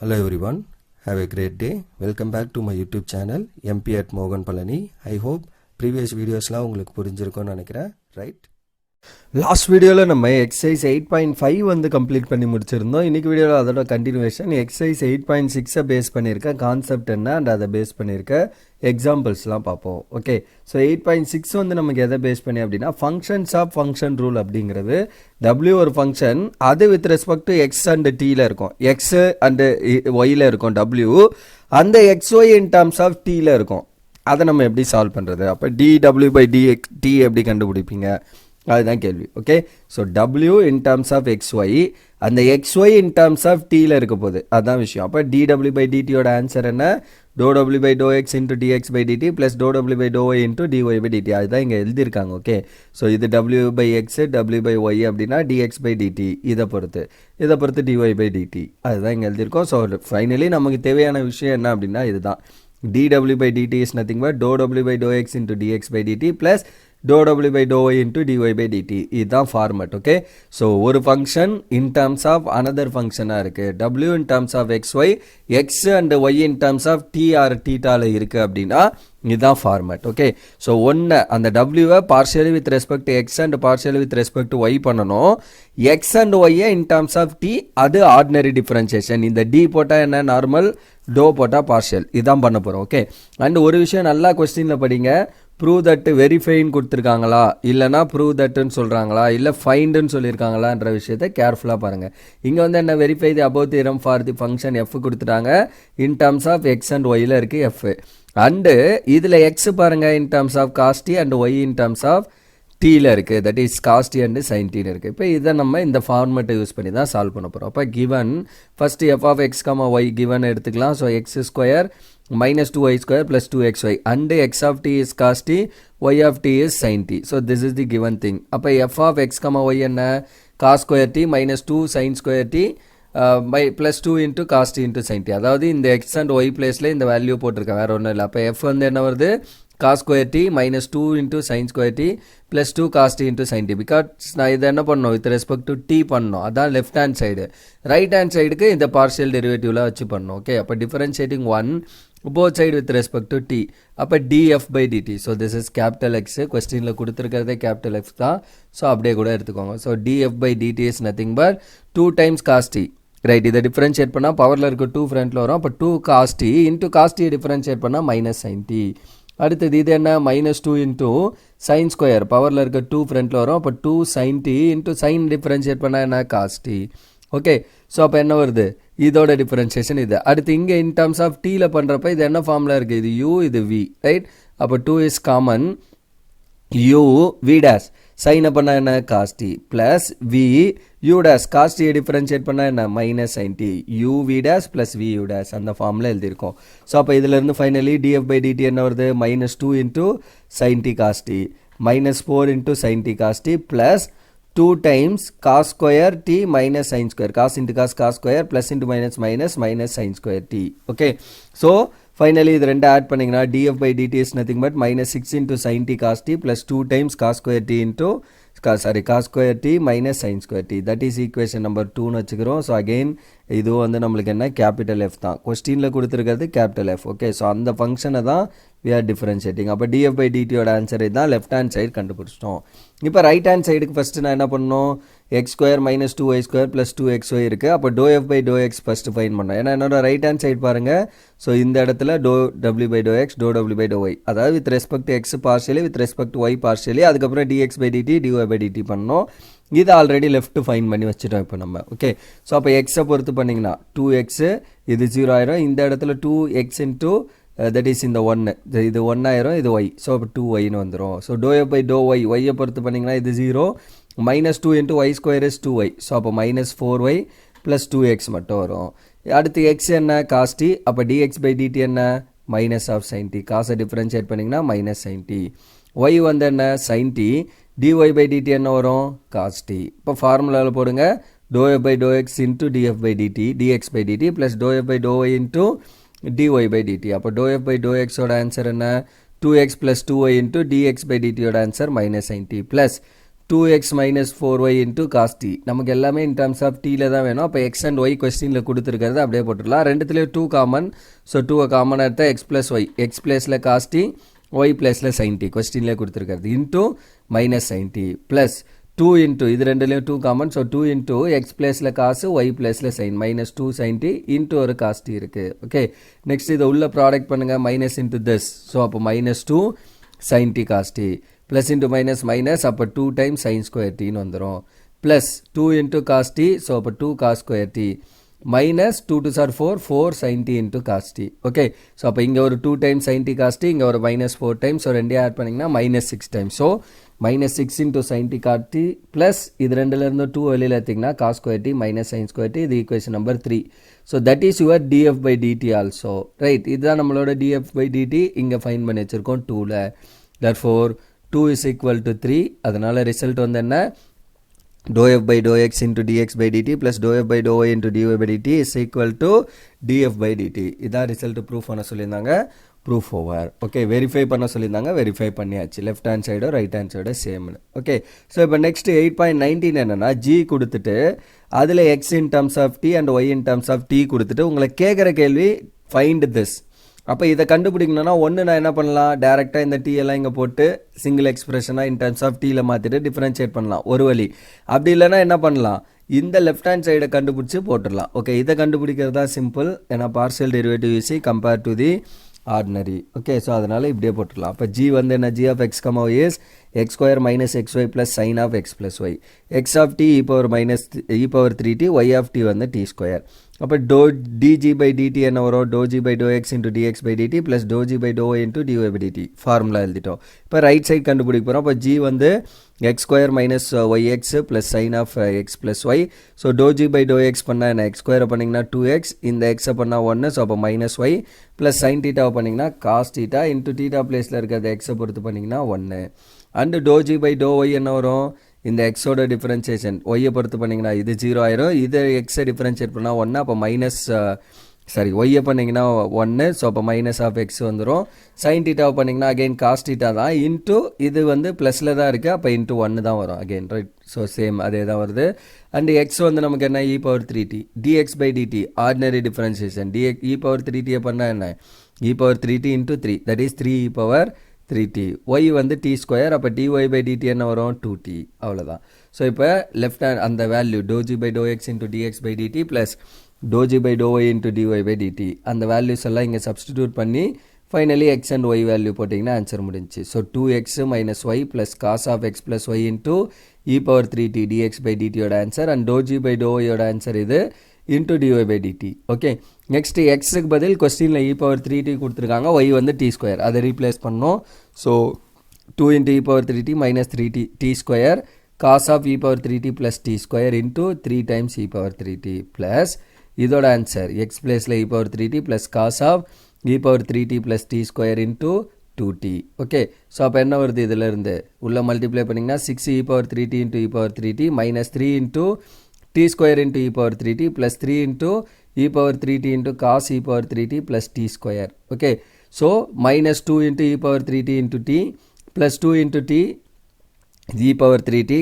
Hello everyone, have a great day. Welcome back to my YouTube channel MP at Mogan Palani. I hope previous videosலாம் உங்களுக்கு புரிஞ்சிருக்கும்னு நினைக்கிறேன், right? Last வீடியோவில் நம்ம exercise 8.5 வந்து complete பண்ணி முடிச்சிருந்தோம். இன்றைக்கி வீடியோவில் அதோட கண்டினியூவேஷன் எக்ஸசைஸ் 8.6 பேஸ் பண்ணியிருக்க கான்செப்ட் என்ன அண்ட் அதை பேஸ் பண்ணியிருக்க எக்ஸாம்பிள்ஸ்லாம் பார்ப்போம். ஓகே, ஸோ 8.6 வந்து நமக்கு எதை பேஸ் பண்ணி அப்படின்னா ஃபங்க்ஷன்ஸ் ஆஃப் ஃபங்க்ஷன் ரூல் அப்படிங்கிறது W ஒரு ஃபங்க்ஷன், அது with respect to x and டீயில் இருக்கும், எக்ஸ் அண்டு ஒயில் இருக்கும் W, அந்த XY இன் டர்ம்ஸ் ஆஃப் டீயில் இருக்கும். அதை நம்ம எப்படி சால்வ் பண்ணுறது? அப்போ dW/dt எப்படி கண்டுபிடிப்பீங்க, அதுதான் கேள்வி. Okay, so W in terms of XY, அந்த XY இன் டர்ம்ஸ் ஆஃப் டீயில் இருக்க போகுது, அதுதான் விஷயம். அப்போ dW/dtயோட ஆன்சர் என்ன? ∂W/∂x into dx/dt plus ∂W/∂y into dy/dt. அதுதான் இங்கே எழுதியிருக்காங்க. ஓகே, ஸோ இது W/x, W/y அப்படின்னா dx/dt, இதை பொறுத்து dy/dt, அதுதான் இங்கே எழுதியிருக்கோம். ஸோ ஃபைனலி நமக்கு தேவையான விஷயம் என்ன அப்படின்னா இதுதான். dW/dt is nothing but ∂W/∂x into dx/dt plus ∂W/∂y into dy/dt. இதுதான் ஃபார்மட். ஓகே, ஸோ ஒரு function in terms of another ஃபங்க்ஷனாக இருக்குது, W in terms of XY, X and Y in terms of T or தீட்டாவில் இருக்குது அப்படின்னா இதுதான் format. Okay, so ஒன்று அந்த டபிள்யூவை partially with respect to x and partially with respect to y பண்ணணும். எக்ஸ் அண்ட் ஒய்யை இன் டர்ம்ஸ் ஆஃப் டி, அது ஆர்டினரி டிஃபரன்சியேஷன். இந்த டி போட்டால் என்ன, நார்மல், டோ போட்டால் பார்ஷியல், இதுதான் பண்ண போகிறோம். ஓகே, அண்ட் ஒரு விஷயம் நல்லா கொஸ்டினில் படிங்க. ப்ரூவ் தட் வெரிஃபைன்னு கொடுத்துருக்காங்களா, இல்லைனா ப்ரூவ் தட்டுன்னு சொல்கிறாங்களா, இல்லை ஃபைண்டுன்னு சொல்லியிருக்காங்களான்ற விஷயத்தை கேர்ஃபுல்லாக பாருங்கள். இங்கே வந்து என்ன, verify the above theorem for the function f கொடுத்துட்டாங்க, in terms of x and ஒயில் இருக்குது எஃப். அண்டு இதில் எக்ஸ் பாருங்கள் in terms of cos t and y in terms of டீயில் இருக்குது, that is cos t and sine டீன்னு இருக்குது. இப்போ இதை நம்ம இந்த ஃபார்மெட்டை யூஸ் பண்ணி தான் சால்வ் பண்ண போகிறோம். அப்போ given first f of x comma y given எடுத்துக்கலாம். So x square minus 2y square plus 2xy and x of t is cos t, y of t is sin t. So this is the given thing. அப்போ f of x comma y என்ன, cos square t minus 2 sin square t by plus 2 into cos t into sin t. அதாவது இந்த x and y பிளேஸில் இந்த value போட்டிருக்கேன், வேறு ஒன்றும் இல்லை. அப்போ f வந்து என்ன வருது, cos square t minus 2 into sin square t plus 2 cos t into sin t. Because நான் இதை என்ன பண்ணணும், வித் ரெஸ்பெக்ட் டு t பண்ணணும், அதான் left hand side. Right hand சைடுக்கு இந்த பார்ஷியல் டெரிவேட்டிவ்லாம் வச்சு பண்ணணும். ஓகே, அப்போ differentiating 1 both side with respect to t, அப்போ df/dt. So this is capital X, கொஸ்டினில் கொடுத்துருக்கிறதே கேபிட்டல் எக்ஸ் தான், ஸோ அப்படியே கூட எடுத்துக்கோங்க. So df/dt is nothing but 2 times cos t, right. இதை டிஃபரன்ஷியேட் பண்ணால் பவரில் இருக்க 2 ஃப்ரண்ட்டில் வரும். அப்போ 2 cos t into cos t differentiate பண்ணால் மைனஸ் sin t. அடுத்தது இது என்ன, -2 இன்ட்டு sin ஸ்கொயர், பவரில் இருக்க 2 ஃப்ரண்ட்டில் வரும். அப்போ 2 sin t into sin differentiate பண்ணால் என்ன, cos t. ஓகே, ஸோ அப்போ என்ன வருது, இதோட டிஃபரன்ஷியேஷன் இது. அடுத்து இங்கே இன் டர்ம்ஸ் ஆஃப் டீயில் பண்ணுறப்ப இது என்ன ஃபார்மில் இருக்குது, இது u, இது v, ரைட். அப்போ 2 is common, u v dash, சைனை பண்ணால் என்ன, cos t, plus v u dash, cos t differentiate பண்ணால் என்ன, minus sin t, u v dash plus v u dash, அந்த ஃபார்மில் எழுதியிருக்கோம். ஸோ அப்போ இதிலேருந்து ஃபைனலி df/dt என்ன வருது, -2 into sin t cos t, -4 into sin t cos t plus 2 times cos square t minus sin square, cos into cos, cos square plus into minus minus minus sin square t. Okay, so finally இது ரெண்டு add பண்ணிங்கன்னா df/dt is nothing but -6 into sin t cos t plus 2 times cos square t into cos square t minus sin square t. That is equation number 2னு வச்சுக்கிறோம். So again இது வந்து நம்மளுக்கு என்ன, capital F தான், கொஸ்டினில் கொடுத்துருக்கிறது capital F. Okay, so அந்த ஃபங்க்ஷனை தான் we are differentiating. அப்போ df/dtயோட ஆன்சர் இதுதான், லெஃப்ட் ஹேண்ட் சைடு கண்டுபிடிச்சிட்டோம். இப்போ ரைட் ஹேண்ட் சைடுக்கு ஃபஸ்ட்டு நான் என்ன பண்ணணும், x² minus 2y² plus 2xy இருக்குது. அப்போ ∂f/∂x ஃபஸ்ட்டு ஃபைன் பண்ணோம், ஏன்னா என்னோட ரைட் ஹேண்ட் சைடு பாருங்கள். ஸோ இந்த இடத்துல ∂w/∂x ∂w/∂y, அதாவது with respect to x partially, with respect to y partially, அதுக்கப்புறம் dx/dt dy/dt பண்ணோம். இது ஆல்ரெடி லெஃப்ட் ஃபைன் பண்ணி வச்சுட்டோம் இப்போ நம்ம. ஓகே, ஸோ அப்போ எக்ஸை பொறுத்து பண்ணிங்கன்னா 2x, இது 0 ஆயிரும். இந்த இடத்துல 2x இன்ட்டு தட் இஸ் இந்த 1, இது 1 ஆயிரும், இது y, ஸோ அப்போ 2yன்னு வந்துடும். ஸோ ∂f/∂y, ஒய்யை பொறுத்து பண்ணிங்கன்னா இது 0, -2 into y square is 2y, so அப்போ -4y ப்ளஸ் 2x மட்டும் வரும். அடுத்து x என்ன, cos t, அப்போ dx/dt என்ன, மைனஸ் ஆஃப் sin t, காசை டிஃபரன்ஷியேட் பண்ணிங்கன்னா மைனஸ் sin t. y வந்து என்ன, sin t, dy/dt என்ன வரும், cos t. இப்போ ஃபார்முலாவில் போடுங்க, ∂f/∂x into df/dt, dx/dt plus ∂f/∂y into dy/dt. அப்போ ∂f/∂x ஓட ஆன்சர் என்ன, 2x plus 2y into dx/dt ஓட answer minus sin t plus 2x minus 4y into cos t. நமக்கு எல்லாமே in terms of tல தான் வேணும். அப்போ x and y கொஸ்டின்ல கொடுத்துருக்கிறது அப்படியே போட்டுடலாம். ரெண்டுத்துலேயும் 2 காமன். ஸோ 2 காமன் எடுத்தால் x plus y. x பிளேஸில் cos t, y பிளேஸில் sin t. கொஸ்டின்லேயே கொடுத்துருக்கிறது. Into minus sin t plus 2 into இது ரெண்டுலேயும் 2 காமன். ஸோ 2 இன்ட்டு எக்ஸ் பிளேஸில் காசு, ஒய் பிளேஸில் sine. Minus 2 sin t into ஒரு cos t இருக்குது. ஓகே, நெக்ஸ்ட் இதை உள்ள ப்ராடக்ட் பண்ணுங்கள். Minus into this. ஸோ அப்போ minus 2 sin t cos t. plus into minus minus அப்போ 2 times sin square t ன்னு வந்துரும். plus 2 into cos t, so அப்போ 2 cos square t minus 2 to 4, 4 sin t into cos t. Okay, so அப்போ இங்கே ஒரு 2 times sin t cos t, இங்கே ஒரு minus 4 times. So ரெண்டே ஆட் பண்ணிங்கன்னா minus 6 times. So minus 6 into sin t cos t plus இது ரெண்டுலேருந்து 2 வெளியில் எடுத்திங்கன்னா cos square t minus sin square t. இது equation number 3. So that is your df by dt also. Right, இதுதான் நம்மளோட df by dt இங்கே fine பண்ணி வச்சுருக்கோம் 2ல். therefore 2 is equal to 3. அதனால் ரிசல்ட் வந்து என்ன? dou f by dou x into dx by dt plus dou f by dou y into dy by dt is equal to df by dt. இதான் result proof பண்ண சொல்லியிருந்தாங்க. Proof over. Okay, verify பண்ண சொல்லியிருந்தாங்க. Verify பண்ணியாச்சு. Left hand சைடோ right hand சைடோ சேம்னு. Okay, so இப்போ நெக்ஸ்ட் 8.19 என்னென்னா g கொடுத்துட்டு அதில் x in terms of t and y in terms of t கொடுத்துட்டு உங்களை கேட்குற கேள்வி ஃபைண்ட் திஸ். அப்போ இதை கண்டுபிடிக்கணும்னா ஒன்று நான் என்ன பண்ணலாம், டேரெக்டாக இந்த டீ எல்லாம் இங்கே போட்டு சிங்கிள் எக்ஸ்பிரஷனாக இன் டர்ம்ஸ் ஆஃப் டீயில் மாற்றிட்டு டிஃப்ரென்ஷியேட் பண்ணலாம் ஒரு வழி. அப்படி இல்லைன்னா என்ன பண்ணலாம், இந்த லெஃப்ட் ஹேண்ட் சைடை கண்டுபிடிச்சி போட்டுடலாம். ஓகே, இதை கண்டுபிடிக்கிறது தான் சிம்பிள். ஏன்னா partial derivative easy compare to the ordinary. Okay, so அதனால் இப்படியே போட்டுடலாம். அப்போ ஜி வந்து என்ன, g of x comma is x square minus x y plus sine of x plus y. X of t e power 3t, y of t வந்து t square. அப்போ dg by dt என்ன வரும், dou g by dou x into dx by dt plus dou g by dou y into dy by dt. Formula எழுதிட்டோம். இப்போ right side கண்டுபிடிக்க போகிறோம். அப்போ g வந்து x square minus y x plus sine of x plus y. So dou g by dou x பண்ணால் என்ன, X ஸ்கொயரை பண்ணிங்கன்னா 2x, இந்த எக்ஸை பண்ணால் 1. ஸோ அப்போ மைனஸ் ஒய் ப்ளஸ் சைன் டீட்டாவை பண்ணிங்கன்னா காஸ் டீட்டா இன்ட்டு டீட்டா பிளேஸில் இருக்கிறத எக்ஸை பொறுத்து பண்ணிங்கன்னா 1. And dou g by dou y என்ன வரும், இந்த எக்ஸோட டிஃபரன்சியேஷன் ஒய்யை பொறுத்து பண்ணிங்கன்னா இது 0 ஆயிரும். இது எக்ஸை டிஃபரன்ஷியேட் பண்ணால் 1. அப்போ மைனஸ் ஒய்யை பண்ணிங்கன்னா 1. ஸோ அப்போ மைனஸ் ஆஃப் எக்ஸ் வந்துடும். சைன் டீட்டாவை பண்ணிங்கன்னா அகெயின் காஸ் டீட்டா தான். இன்ட்டு இது வந்து ப்ளஸில் தான் இருக்குது. அப்போ இன்ட்டு 1 தான் வரும் அகெயின். ரைட், ஸோ சேம் அதே தான் வருது. அண்டு எக்ஸ் வந்து நமக்கு என்ன, e power 3t dx by dt ordinary differentiation. E power 3t பண்ணால் என்ன, e power 3t into 3, that is 3 e power 3t. y வந்து t ஸ்கொயர். அப்போ dy by dt என்ன வரும், 2t. அவ்வளோதான். ஸோ இப்போ லெஃப்ட் ஹேண்ட் அந்த value dou g by dou x into dx by dt plus dou g by dou y into dy by dt அந்த values எல்லாம் இங்கே சப்ஸ்டிடியூட் பண்ணி finally x and y value போட்டிங்கன்னா answer முடிஞ்சிச்சு. So 2x minus y plus cos of x plus y into e power 3t dx by dt யோட answer. And dou g by dou y யோட answer இது into dy by dt. Okay, next எக்ஸுக்கு பதில் கொஸ்டினில் e power 3t கொடுத்துருக்காங்க, y வந்து t square, அதை replace பண்ணோம். So 2 into e power 3t minus 3t t square cos of e power 3t plus t square into 3 times e power 3t plus இதோட answer x பிளேஸில் e power 3t plus cos of e power 3t plus t square into 2t. Okay, so அப்போ என்ன வருது, இதிலேருந்து உள்ள multiply பண்ணிங்கன்னா 6 e power 3t into e power 3t மைனஸ் 3 into t square into e power 3t plus 3 into e power 3t into cos e power 3t plus t square. Okay, so minus 2 into e power 3t into t plus 2 into t e power 3t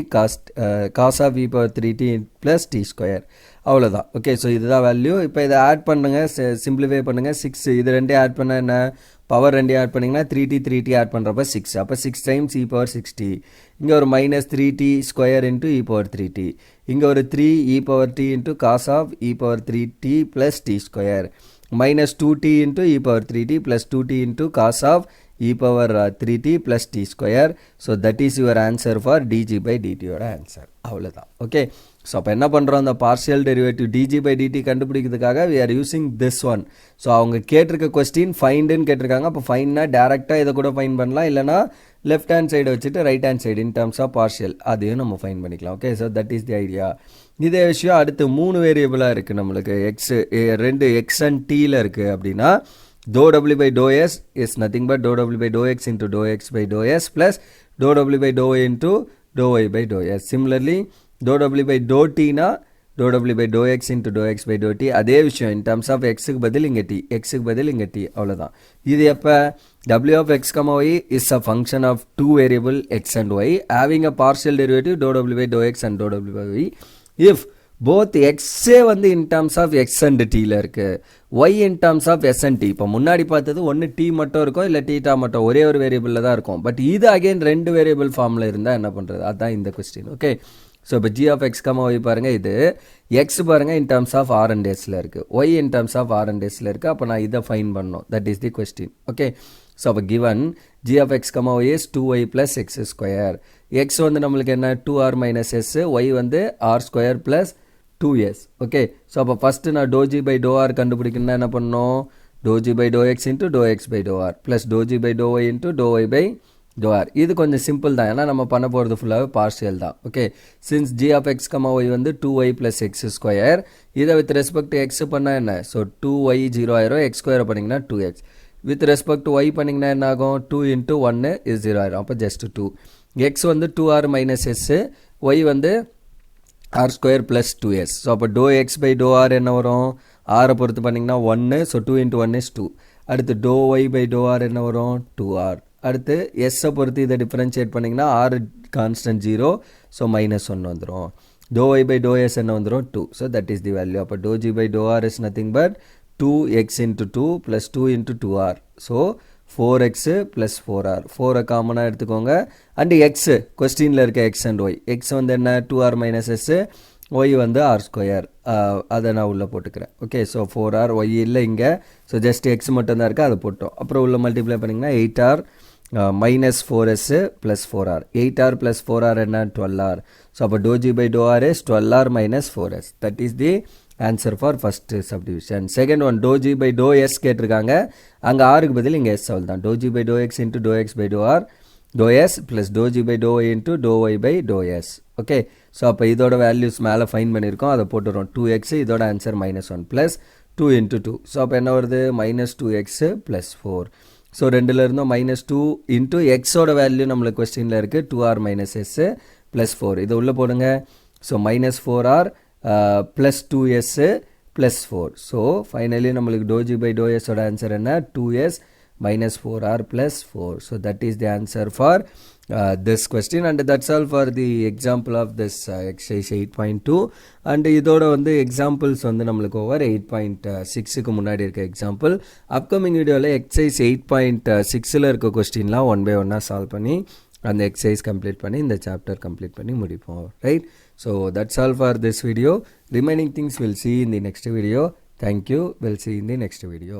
cos of e power 3t plus t square. அவ்வளோதான். Okay, so இதுதான் value. இப்போ இதை add பண்ணுங்கள், simplify பண்ணுங்கள். 6 இது ரெண்டே add பண்ண என்ன, பவர் ரெண்டே ஆட் பண்ணிங்கன்னா 3t ஆட் பண்ணுறப்ப 6. அப்போ 6 டைம்ஸ் இ பவர் 6t. இங்கே ஒரு minus 3t square into e power 3t. இங்கே ஒரு 3 e power t into cos of e power 3t plus t square minus 2t into e power 3t plus 2t into cos of e power 3t plus t square. So that is your answer for dg by dt யோட answer. அவ்வளோதான். Okay, so அப்போ என்ன பண்ணுறோம், அந்த partial derivative dg by dt கண்டுபிடிக்கிறதுக்காக we are using this one. So அவங்க கேட்டிருக்க question ஃபைண்டுன்னு கேட்டிருக்காங்க. அப்போ ஃபைன்னா டேரெக்டாக இதை கூட ஃபைன் பண்ணலாம், இல்லைனா லெஃப்ட் ஹேண்ட் சைடை வச்சுட்டு right hand side in terms of partial அதையும் நம்ம ஃபைன் பண்ணிக்கலாம். Okay, so that is the idea. இதே விஷயம் அடுத்து 3 வேரியபிளாக இருக்குது நம்மளுக்கு. ரெண்டு எக்ஸ் அண்ட் டீயில் இருக்குது. அப்படின்னா dou w by dou s is nothing but dou w by dou x into dou x by dou s plus dou w by dou y into dou y by dou s. Similarly, dou w by dou t na dou w by dou x into dou x by dou t. அதே விஷயம் in terms of xக்கு பதில் இங்கே t, xக்கு பதில் இங்கே t, அவ்வளோதான். இது எப்போ w of x, y is a function of two variable x and y having a partial derivative dou w by dou x and dou w by y if both x வந்து in terms of x and t ல இருக்கு, y in terms of s and t. இப்போ முன்னாடி பார்த்தது ஒன்று t மட்டும் இருக்கும் இல்லை தீட்டா மட்டும் ஒரே ஒரு வேரியபிளில் தான் இருக்கும். பட் இது அகைன் ரெண்டு வேரியபிள் ஃபார்மில் இருந்தால் என்ன பண்ணுறது, அதுதான் இந்த கொஸ்டின். ஓகே, ஸோ இப்போ g of x, y பாருங்கள், இது x பாருங்கள் in terms of r and s ல இருக்குது, y in terms of r and s ல இருக்குது. அப்போ நான் இதை ஃபைன் பண்ணணும், that is the question. Okay, so அப்போ given g of x, y is 2y plus x square. x வந்து நம்மளுக்கு என்ன 2r minus s, y வந்து r square plus 2s. Okay, so அப்போ ஃபஸ்ட்டு நான் dou g by dou r கண்டுபிடிக்கணும்னா என்ன பண்ணணும், dou g by dou x into dou x by dou r plus dou g by dou y into dou y by dou r. இது கொஞ்சம் simple தான், ஏன்னா நம்ம பண்ண போகிறது ஃபுல்லாகவே பார்ஷியல் தான். Okay, since g of x, y வந்து 2y plus x square, இதை வித் ரெஸ்பெக்ட் x பண்ணால் என்ன, ஸோ 2y 0 ஆயிரும், x ஸ்கொயர் பண்ணிங்கன்னா 2x. வித் ரெஸ்பெக்ட் y பண்ணிங்கன்னா என்ன ஆகும், 2 into 1 is 0 ஆயிரும், அப்போ ஜஸ்ட் 2. x வந்து 2r minus s, y வந்து r square plus 2s. So அப்போ dou x by dou r என்ன வரும், r பொறுத்து பண்ணிங்கன்னா 1, ஸோ 2 into 1 is 2. அடுத்து dou y by dou r என்ன வரும், 2r. அடுத்து s பொறுத்து இதை டிஃபரன்ஷியேட் பண்ணிங்கன்னா r கான்ஸ்டன்ட் 0, ஸோ -1 வந்துடும். dou y by dou s என்ன வந்துடும், 2. So that is the value. அப்போ dou g by dou r is nothing but 2x into 2 plus 2 into 2r. So 4x plus 4r. 4 காமனாக எடுத்துக்கோங்க. And x, கொஸ்டினில் இருக்க x and y. x வந்து என்ன 2r minus s, y வந்து r square. அதை நான் உள்ளே போட்டுக்கிறேன். ஓகே, ஸோ 4r, y இல்லை இங்கே, ஸோ ஜஸ்ட் x மட்டும்தான் இருக்குது, அதை போட்டோம். அப்புறம் உள்ள மல்டிப்ளை பண்ணிங்கன்னா 8r minus 4s plus 4r. 8r plus 4r என்ன 12r. ஸோ அப்போ dou g by dou r is 12r minus 4s. That is the answer for first subdivision. Second one, dou g by dou s கேட்டிருக்காங்க, அங்கே ஆருக்கு பதில் இங்கே s அவள் தான். dou g by dou x into dou x by dou r, dou s plus dou g by dou y into dou y by dou s. Okay, so அப்போ இதோட values மேலே ஃபைன் பண்ணியிருக்கோம், அதை போட்டுறோம். 2x, இதோட answer -1 plus 2 into 2. So அப்போ என்ன வருது, -2x plus 4. ஸோ ரெண்டில் இருந்தும் -2 into xோட வேல்யூ நம்மளுக்கு கொஸ்டினில் இருக்குது, 2r minus s plus 4. இதை உள்ளே போடுங்க. So -4r plus 2s plus 4. So finally நம்மளுக்கு dou g by dou s ஓட ஆன்சர் என்ன, 2s minus 4r plus 4. So that is the answer for this question, and that's all for the example of this exercise 8.2. and இதோட வந்து examples வந்து நம்மளுக்கு over 8.6க்கு முன்னாடி இருக்க example. Upcoming வீடியோவில் exercise 8.6ல் இருக்க கொஸ்டின்லாம் 1 by 1 சால்வ் பண்ணி அந்த எக்ஸசைஸ் கம்ப்ளீட் பண்ணி இந்த சாப்டர் கம்ப்ளீட் பண்ணி முடிப்போம். Right, so that's all for this video. Remaining things will see in the next video. Thank you. We'll see in the next video.